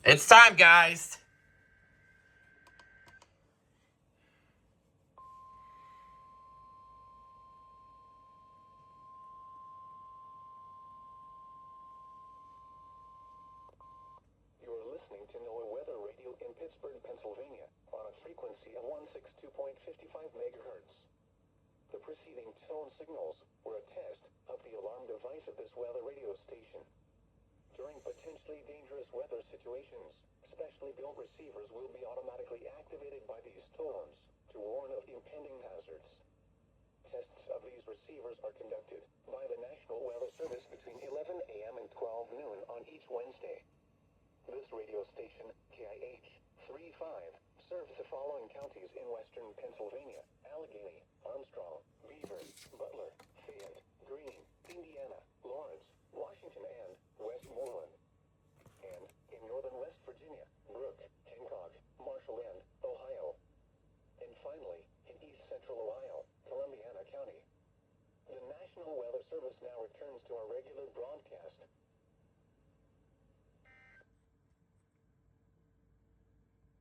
It's time, guys. You're listening to NOAA Weather Radio in Pittsburgh, Pennsylvania, on a frequency of 162.55 megahertz. The preceding tone signals were a test of the alarm device of this weather radio station. During potentially dangerous weather situations, specially built receivers will be automatically activated by these tones to warn of impending hazards. Tests of these receivers are conducted by the National Weather Service between 11 a.m. and 12 noon on each Wednesday. This radio station, KIH 35, serves the following counties in western Pennsylvania: Allegheny, Armstrong, Beaver, Butler, Fayette, Greene, Indiana, Lawrence, Washington, and Westmoreland. And in northern West Virginia, Brooke, Hancock, Marshall, and Ohio. And finally, in east central Ohio, Columbiana County. The National Weather Service now returns to our regular broadcast.